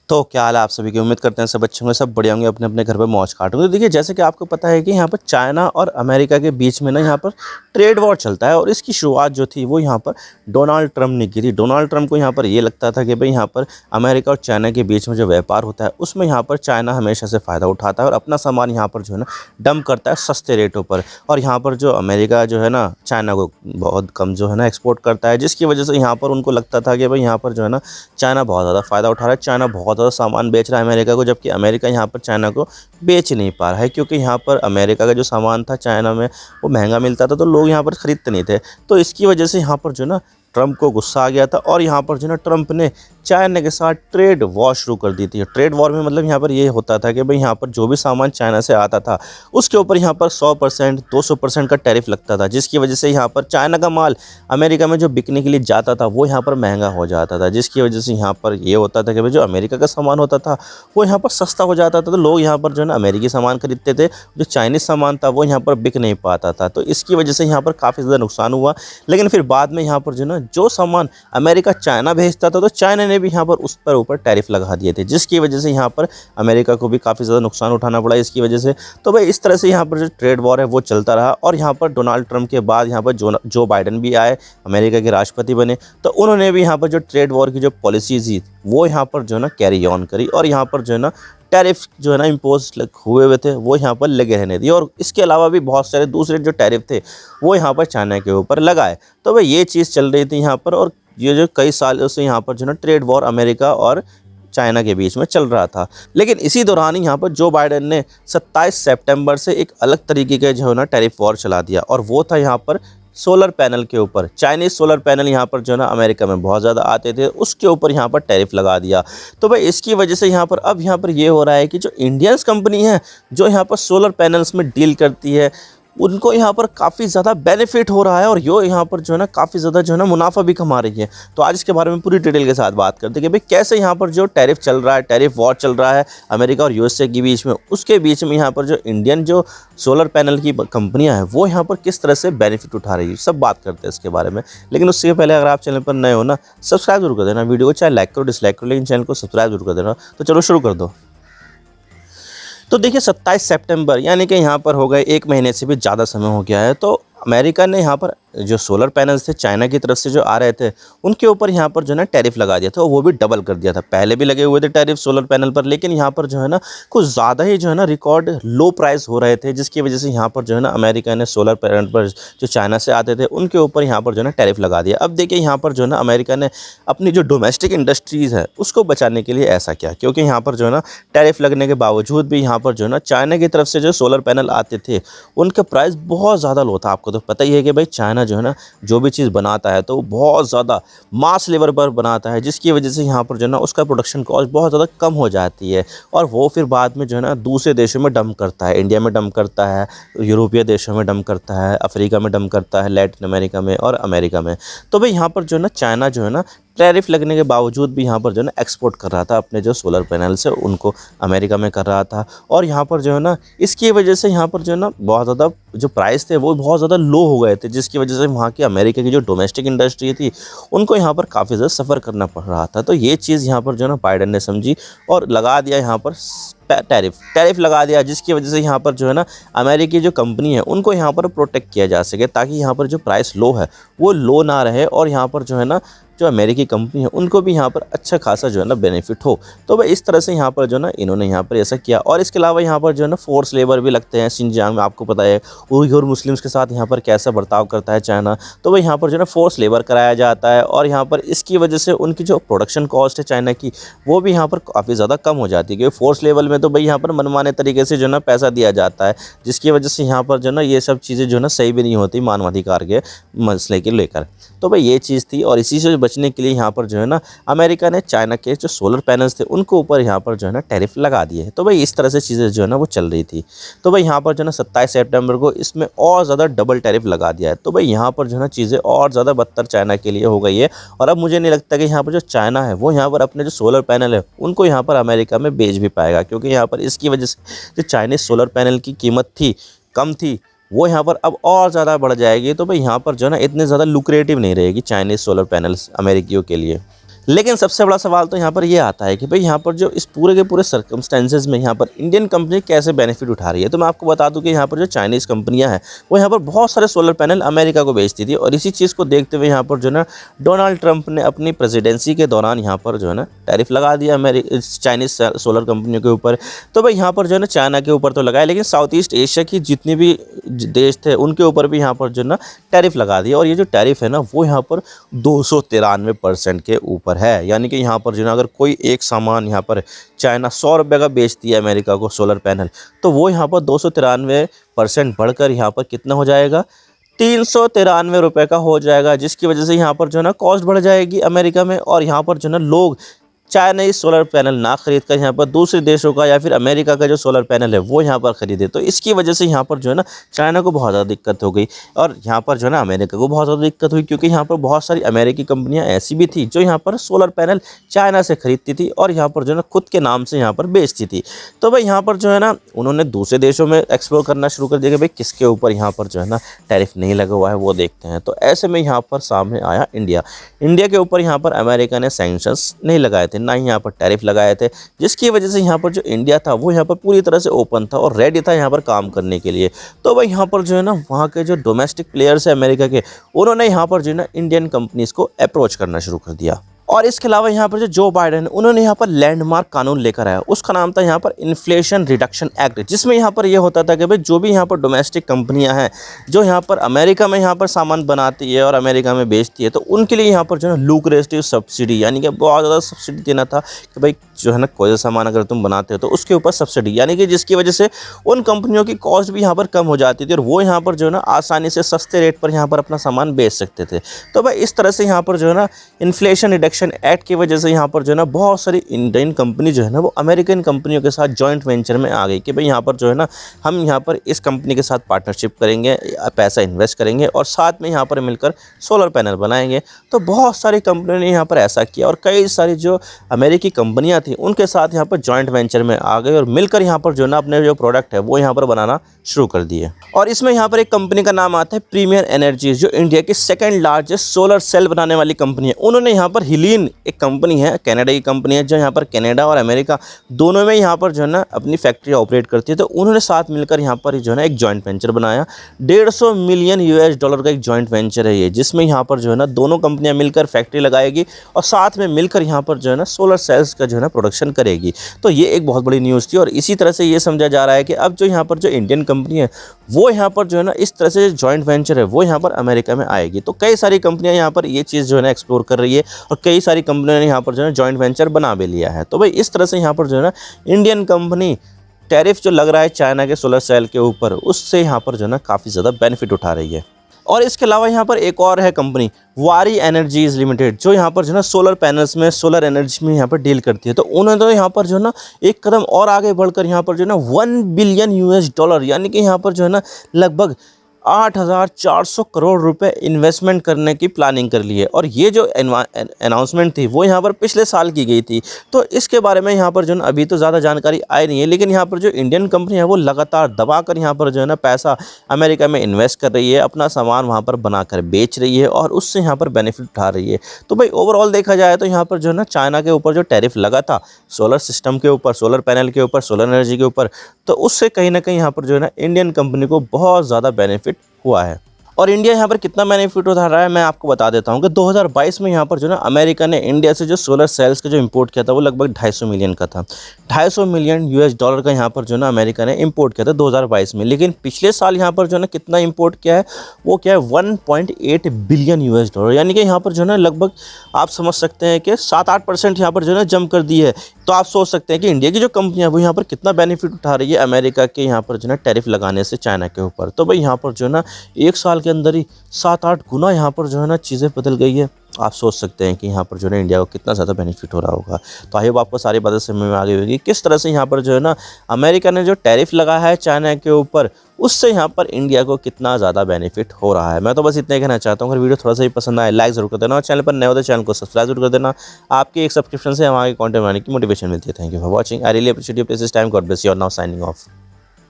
तो क्या हाल है आप सभी की। उम्मीद करते हैं सब अच्छे होंगे, सब बढ़िया होंगे, अपने अपने घर पे मौज काटोगे। तो देखिए, जैसे कि आपको पता है कि यहाँ पर चाइना और अमेरिका के बीच में ना यहाँ पर ट्रेड वॉर चलता है। और इसकी शुरुआत जो थी वो यहाँ पर डोनाल्ड ट्रम्प ने की थी। डोनाल्ड ट्रम्प को यहाँ पर ये लगता था कि भाई यहाँ पर अमेरिका और चाइना के बीच में जो व्यापार होता है उसमें यहाँ पर चाइना हमेशा से फ़ायदा उठाता है और अपना सामान यहाँ पर जो है ना डंप करता है सस्ते रेटों पर। और यहाँ पर जो अमेरिका जो है ना चाइना को बहुत कम जो है ना एक्सपोर्ट करता है, जिसकी वजह से यहाँ पर उनको लगता था कि भाई यहाँ पर जो है ना चाइना बहुत ज़्यादा फ़ायदा उठा रहा है, चाइना बहुत ज़्यादा सामान बेच रहा है अमेरिका को, जबकि अमेरिका यहाँ पर चाइना को बेच नहीं पा रहा है। क्योंकि यहाँ पर अमेरिका का जो सामान था चाइना में वो महंगा मिलता था, तो लोग यहाँ पर ख़रीदते नहीं थे। तो इसकी वजह से यहाँ पर जो ना ट्रम्प को गुस्सा आ गया था और यहाँ पर जो ना ट्रम्प ने चाइना के साथ ट्रेड वॉर शुरू कर दी थी। ट्रेड वॉर में मतलब यहाँ पर ये होता था कि भाई यहाँ पर जो भी सामान चाइना से आता था उसके ऊपर यहाँ पर 100% 200% का टैरिफ लगता था, जिसकी वजह से यहाँ पर चाइना का माल अमेरिका में जो बिकने के लिए जाता था वो यहाँ पर महंगा हो जाता था। जिसकी वजह से यहाँ पर ये होता था कि भाई जो अमेरिका का सामान होता था वो यहाँ पर सस्ता हो जाता था, तो लोग यहाँ पर जो है ना अमेरिकी सामान खरीदते थे, जो चाइनीज़ सामान था वो यहाँ पर बिक नहीं पाता था। तो इसकी वजह से यहाँ पर काफ़ी ज़्यादा नुकसान हुआ। लेकिन फिर बाद में यहाँ पर जो ना जो सामान अमेरिका चाइना भेजता था तो चाइना ने भी यहाँ पर उस पर ऊपर टैरिफ लगा दिए थे, जिसकी वजह से यहाँ पर अमेरिका को भी काफ़ी ज़्यादा नुकसान उठाना पड़ा इसकी वजह से। तो भाई इस तरह से यहाँ पर जो ट्रेड वॉर है वो चलता रहा। और यहाँ पर डोनाल्ड ट्रम्प के बाद यहाँ पर जो बाइडन भी आए, अमेरिका के राष्ट्रपति बने, तो उन्होंने भी यहाँ पर जो ट्रेड वॉर की जो पॉलिसीज़ थी वो यहाँ पर जो है ना कैरी ऑन करी और यहाँ पर जो है ना टैरिफ जो है ना इम्पोज हुए थे वो यहाँ पर लगे रहने दिए। और इसके अलावा भी बहुत सारे दूसरे जो टैरिफ थे वो यहाँ पर चाइना के ऊपर लगाए। तो भाई ये चीज़ चल रही थी यहाँ पर, और ये जो कई सालों से यहाँ पर जो है ना ट्रेड वॉर अमेरिका और चाइना के बीच में चल रहा था। लेकिन इसी दौरान यहाँ पर जो बाइडन ने 27 सितंबर से एक अलग तरीके का जो है ना टैरिफ वॉर चला दिया, और वो था यहाँ पर सोलर पैनल के ऊपर। चाइनीज़ सोलर पैनल यहाँ पर जो है ना अमेरिका में बहुत ज़्यादा आते थे, उसके ऊपर यहाँ पर टैरिफ लगा दिया। तो भाई इसकी वजह से यहाँ पर अब यहाँ पर ये हो रहा है कि जो इंडियंस कंपनी है जो यहाँ पर सोलर पैनल्स में डील करती है उनको यहाँ पर काफ़ी ज़्यादा बेनिफिट हो रहा है और यो यहाँ पर जो है ना काफ़ी ज़्यादा जो है ना मुनाफा भी कमा रही है। तो आज इसके बारे में पूरी डिटेल के साथ बात करते हैं कि भाई कैसे यहाँ पर जो टैरिफ चल रहा है, टैरिफ वॉर चल रहा है अमेरिका और यूएसए के बीच में, उसके बीच में यहाँ पर जो इंडियन जो सोलर पैनल की कंपनियाँ हैं वो यहाँ पर किस तरह से बेनिफिट उठा रही है, सब बात करते हैं इसके बारे में। लेकिन उससे पहले अगर आप चैनल पर नए हो ना, सब्सक्राइब जरूर कर देना, वीडियो को चाहे लाइक करो डिसलाइक करो, लेकिन चैनल को सब्सक्राइब जरूर कर देना। तो चलो शुरू कर दो। तो देखिए 27 सितंबर यानी कि यहाँ पर हो गए 1 महीने से भी ज़्यादा समय हो गया है। तो अमेरिका ने यहाँ पर जो सोलर पैनल्स थे चाइना की तरफ से जो आ रहे थे उनके ऊपर यहाँ पर जो है ना टैरिफ लगा दिया था, वो भी डबल कर दिया था। पहले भी लगे हुए थे टैरिफ सोलर पैनल पर, लेकिन यहाँ पर जो है ना कुछ ज़्यादा ही जो है ना रिकॉर्ड लो प्राइस हो रहे थे, जिसकी वजह से यहाँ पर जो है ना अमेरिका ने सोलर पैनल पर जो चाइना से आते थे उनके ऊपर यहाँ पर जो है ना टैरिफ लगा दिया। अब देखिए यहाँ पर जो है ना अमेरिका ने अपनी जो डोमेस्टिक इंडस्ट्रीज़ है उसको बचाने के लिए ऐसा किया, क्योंकि यहाँ पर जो है ना टैरिफ लगने के बावजूद भी यहाँ पर जो है ना चाइना की तरफ से जो सोलर पैनल आते थे उनका प्राइस बहुत ज़्यादा लो था। आपको तो पता ही है कि भाई चाइना जो है ना जो भी चीज़ बनाता है तो वो बहुत ज़्यादा मास लेवल पर बनाता है, जिसकी वजह से यहाँ पर जो है ना उसका प्रोडक्शन कॉस्ट बहुत ज़्यादा कम हो जाती है और वो फिर बाद में जो है ना दूसरे देशों में डंप करता है, इंडिया में डंप करता है, यूरोपीय देशों में डंप करता है, अफ्रीका में डंप करता है, लैटिन अमेरिका में और अमेरिका में। तो भाई यहाँ पर जो है ना चाइना जो है ना टैरिफ लगने के बावजूद भी यहाँ पर जो है ना एक्सपोर्ट कर रहा था अपने जो सोलर पैनल से, उनको अमेरिका में कर रहा था। और यहाँ पर जो है ना इसकी वजह से यहाँ पर जो है ना बहुत ज़्यादा जो प्राइस थे वो बहुत ज़्यादा लो हो गए थे, जिसकी वजह से वहाँ की अमेरिका की जो डोमेस्टिक इंडस्ट्री थी उनको यहाँ पर काफ़ी ज़्यादा सफ़र करना पड़ रहा था। तो ये चीज़ यहाँ पर जो है ना बाइडन ने समझी और लगा दिया यहाँ पर टैरिफ लगा दिया, जिसकी वजह से यहाँ पर जो है ना अमेरिकी जो कंपनी है उनको यहाँ पर प्रोटेक्ट किया जा सके, ताकि यहाँ पर जो प्राइस लो है वो लो ना रहे और यहाँ पर जो है ना जो अमेरिकी कंपनी है उनको भी यहाँ पर अच्छा खासा जो है ना बेनिफिट हो। तो भाई इस तरह से यहाँ पर जो है ना इन्होंने यहाँ पर ऐसा किया। और इसके अलावा यहाँ पर जो है ना फोर्स लेबर भी लगते हैं शिनजियांग में। आपको पता है उइघुर मुस्लिम्स के साथ यहाँ पर कैसा बर्ताव करता है चाइना, तो भाई यहाँ पर जो है ना फोर्स लेबर कराया जाता है और यहाँ पर इसकी वजह से उनकी जो प्रोडक्शन कॉस्ट है चाइना की वो भी यहाँ पर काफ़ी ज़्यादा कम हो जाती है, क्योंकि फोर्स लेवल में तो भाई यहाँ पर मनमाने तरीके से जो है ना पैसा दिया जाता है, जिसकी वजह से यहाँ पर जो है ना ये सब चीज़ें जो है ना सही भी नहीं होती मानवाधिकार के मसले के लेकर। तो भाई ये चीज़ थी और इसी से बचने के लिए यहाँ पर जो है ना अमेरिका ने चाइना के जो सोलर पैनल्स थे उनको ऊपर यहाँ पर जो है ना टैरिफ लगा दिए। तो भाई इस तरह से चीज़ें जो है ना वो चल रही थी। तो भाई यहाँ पर जो है ना 27 सितंबर को इसमें और ज़्यादा डबल टैरिफ लगा दिया है। तो भाई यहाँ पर जो है ना चीज़ें और ज़्यादा बदतर चाइना के लिए हो गई है और अब मुझे नहीं लगता कि यहाँ पर जो चाइना है वो यहाँ पर अपने जो सोलर पैनल है उनको यहाँ पर अमेरिका में बेच भी पाएगा, क्योंकि यहाँ पर इसकी वजह से जो चाइनीज़ सोलर पैनल की कीमत थी कम थी वो यहाँ पर अब और ज़्यादा बढ़ जाएगी। तो भाई यहाँ पर जो है ना इतने ज़्यादा लुक्रेटिव नहीं रहेगी चाइनीज़ सोलर पैनल्स अमेरिकियों के लिए। लेकिन सबसे बड़ा सवाल तो यहाँ पर ये आता है कि भाई यहाँ पर जो इस पूरे के पूरे सर्कमस्टेंसेज में यहाँ पर इंडियन कंपनी कैसे बेनिफिट उठा रही है। तो मैं आपको बता दूं कि यहाँ पर जो चाइनीज़ कंपनियाँ हैं वो यहाँ पर बहुत सारे सोलर पैनल अमेरिका को बेचती थी, और इसी चीज़ को देखते हुए यहाँ पर जो है ना डोनाल्ड ट्रंप ने अपनी प्रेसिडेंसी के दौरान यहाँ पर जो है ना टैरिफ लगा दिया चाइनीज़ सोलर कंपनियों के ऊपर। तो भाई यहाँ पर जो है ना चाइना के ऊपर तो लगाया, लेकिन साउथ ईस्ट एशिया की जितने भी देश थे उनके ऊपर भी यहाँ पर जो है ना टैरिफ लगा दिया। और ये जो टैरिफ है ना वो यहाँ पर 293% के ऊपर है। यानी कि यहाँ पर जो है अगर कोई एक सामान यहाँ पर चाइना 100 रुपये का बेचती है अमेरिका को सोलर पैनल, तो वो यहाँ पर 293% बढ़कर यहाँ पर कितना हो जाएगा, 393 रुपये का हो जाएगा। जिसकी वजह से यहाँ पर जो है ना कॉस्ट बढ़ जाएगी अमेरिका में, और यहाँ पर जो है ना लोग चाइनीज सोलर पैनल ना खरीद कर यहाँ पर दूसरे देशों का या फिर अमेरिका का जो सोलर पैनल है वो यहाँ पर खरीदे। तो इसकी वजह से यहाँ पर जो है ना चाइना को बहुत ज़्यादा दिक्कत हो गई, और यहाँ पर जो है ना अमेरिका को बहुत ज़्यादा दिक्कत हुई, क्योंकि यहाँ पर बहुत सारी अमेरिकी कंपनियाँ ऐसी भी थी जो यहाँ पर सोलर पैनल चाइना से खरीदती थी और यहाँ पर जो है ना खुद के नाम से यहाँ पर बेचती थी। तो भाई यहाँ पर जो है ना उन्होंने दूसरे देशों में एक्सप्लोर करना शुरू कर दिया कि भाई किसके ऊपर यहाँ पर जो है ना टैरिफ नहीं लगा हुआ है वो देखते हैं। तो ऐसे में यहाँ पर सामने आया इंडिया के ऊपर यहाँ पर अमेरिका ने सैंक्शंस नहीं लगाए थे, ना ही यहाँ पर टैरिफ लगाए थे, जिसकी वजह से यहाँ पर जो इंडिया था वो यहाँ पर पूरी तरह से ओपन था और रेडी था यहाँ पर काम करने के लिए। तो भाई यहाँ पर जो है ना वहाँ के जो डोमेस्टिक प्लेयर्स है अमेरिका के, उन्होंने यहाँ पर जो है ना इंडियन कंपनीज को अप्रोच करना शुरू कर दिया। और इसके अलावा यहाँ पर जो बाइडेन उन्होंने यहाँ पर लैंडमार्क कानून लेकर आया, उसका नाम था यहाँ पर इन्फ्लेशन रिडक्शन एक्ट, जिसमें यहाँ पर ये होता था कि भाई जो भी यहाँ पर डोमेस्टिक कंपनियाँ हैं जो यहाँ पर अमेरिका में यहाँ पर सामान बनाती है और अमेरिका में बेचती है, तो उनके लिए यहाँ पर जो है लुक्रेटिव सब्सिडी, यानी कि बहुत ज़्यादा सब्सिडी देना था कि भाई जो है ना कोई सा सामान अगर तुम बनाते हो तो उसके ऊपर सब्सिडी, यानी कि जिसकी वजह से उन कंपनियों की कॉस्ट भी यहाँ पर कम हो जाती थी और वो यहाँ पर जो है ना आसानी से सस्ते रेट पर यहाँ पर अपना सामान बेच सकते थे। तो भाई इस तरह से यहाँ पर जो है ना इन्फ्लेशन रिडक्शन एक्ट की वजह से यहाँ पर जो है ना बहुत सारी इंडियन कंपनी जो है ना वो अमेरिकन कंपनियों के साथ जॉइंट वेंचर में आ गई कि भाई यहाँ पर जो है ना हम यहाँ पर इस कंपनी के साथ पार्टनरशिप करेंगे, पैसा इन्वेस्ट करेंगे और साथ में यहाँ पर मिलकर सोलर पैनल बनाएंगे। तो बहुत सारी कंपनियों ने यहाँ पर ऐसा किया और कई सारी जो अमेरिकी कंपनियाँ थी उनके साथ यहाँ पर जॉइंट वेंचर में आ गए और मिलकर यहाँ पर जो है ना अपने जो प्रोडक्ट है वो यहाँ पर बनाना शुरू कर दिए। और इसमें यहाँ पर एक कंपनी का नाम आता है प्रीमियर एनर्जीज, जो इंडिया की सेकंड लार्जेस्ट सोलर सेल बनाने वाली कंपनी है। उन्होंने यहाँ पर हिलीन एक कंपनी है, कनाडा की कंपनी है, जो यहाँ पर कनाडा और अमेरिका दोनों में यहाँ पर जो है ना अपनी फैक्ट्री ऑपरेट करती है। तो उन्होंने साथ मिलकर यहाँ पर जो है ना एक जॉइंट वेंचर बनाया, $150 मिलियन का एक जॉइंट वेंचर है ये, जिसमें यहाँ पर जो है ना दोनों कंपनियाँ मिलकर फैक्ट्री लगाएगी और साथ में मिलकर यहाँ पर जो है ना सोलर सेल्स का जो है ना प्रोडक्शन करेगी। तो ये एक बहुत बड़ी न्यूज़ थी और इसी तरह से ये समझा जा रहा है कि अब जो यहाँ पर जो इंडियन कंपनी है वो यहाँ पर जो है ना इस तरह से जॉइंट वेंचर है वो यहाँ पर अमेरिका में आएगी। तो कई सारी कंपनियाँ यहाँ पर ये चीज़ जो है ना एक्सप्लोर कर रही है और कई सारी कंपनियों ने यहाँ पर जो है जॉइंट वेंचर बना भी लिया है। तो भाई इस तरह से यहाँ पर जो है ना इंडियन कंपनी टैरिफ जो लग रहा है चाइना के सोलर सेल के ऊपर, उससे यहाँ पर जो है ना काफ़ी ज़्यादा बेनिफिट उठा रही है। और इसके अलावा यहाँ पर एक और है कंपनी वारी एनर्जीज लिमिटेड, जो यहाँ पर जो है ना सोलर पैनल्स में सोलर एनर्जी में यहाँ पर डील करती है। तो उन्होंने तो यहाँ पर जो है ना एक कदम और आगे बढ़कर यहाँ पर जो है ना $1 बिलियन यानी कि यहाँ पर जो है ना लगभग 8,400 करोड़ रुपए इन्वेस्टमेंट करने की प्लानिंग कर ली है। और ये जो अनाउंसमेंट थी वो यहाँ पर पिछले साल की गई थी। तो इसके बारे में यहाँ पर जो है ना अभी तो ज़्यादा जानकारी आई नहीं है, लेकिन यहाँ पर जो इंडियन कंपनी है वो लगातार दबाकर यहाँ पर जो है ना पैसा अमेरिका में इन्वेस्ट कर रही है, अपना सामान वहाँ पर बनाकर बेच रही है और उससे यहाँ पर बेनिफिट उठा रही है। तो भाई ओवरऑल देखा जाए तो यहाँ पर जो है ना चाइना के ऊपर जो टैरिफ लगा था सोलर सिस्टम के ऊपर, सोलर पैनल के ऊपर, सोलर एनर्जी के ऊपर, तो उससे कहीं ना कहीं यहाँ पर जो है ना इंडियन कंपनी को बहुत ज़्यादा बेनिफिट हुआ है। और इंडिया यहाँ पर कितना बेनिफिट उठा रहा है मैं आपको बता देता हूँ कि 2022 में यहाँ पर जो ना अमेरिका ने इंडिया से जो सोलर सेल्स का जो इंपोर्ट किया था वो लगभग 250 मिलियन का था। $250 मिलियन का यहाँ पर जो ना अमेरिका ने इंपोर्ट किया था 2022 में। लेकिन पिछले साल यहाँ पर जो ना कितना इंपोर्ट किया है वो क्या है, $1.8 बिलियन, यानी कि यहाँ पर जो ना लगभग आप समझ सकते हैं कि 7-8% यहाँ पर जो ना जंप कर दी है। तो आप सोच सकते हैं कि इंडिया की जो कंपनियाँ वो यहाँ पर कितना बेनिफिट उठा रही है अमेरिका के यहाँ पर जो ना टैरिफ लगाने से चाइना के ऊपर। तो भाई यहाँ पर जो ना एक साल के अंदर ही 7-8 गुना यहाँ पर जो है ना चीज़ें बदल गई है। आप सोच सकते हैं कि यहाँ पर जो है ना इंडिया को कितना ज़्यादा बेनिफिट हो रहा होगा। तो आई होप आपको सारी बातें समझ में आ गई होगी किस तरह से यहाँ पर जो है ना अमेरिका ने जो टैरिफ लगाया है चाइना के ऊपर, उससे यहाँ पर इंडिया को कितना ज़्यादा बेनिफिट हो रहा है। मैं तो बस इतना ही कहना चाहता हूँ। अगर वीडियो थोड़ा सा ही पसंद आए लाइक ज़रूर कर देना और चैनल पर नए होते चैनल को सब्सक्राइब जरूर कर देना। आपकी एक सब्सक्रिप्शन से हमारे कंटेंट बनाने की मोटिवेशन मिलती है। Thank you for watching. I really appreciate your precious time. God bless you. Now signing off.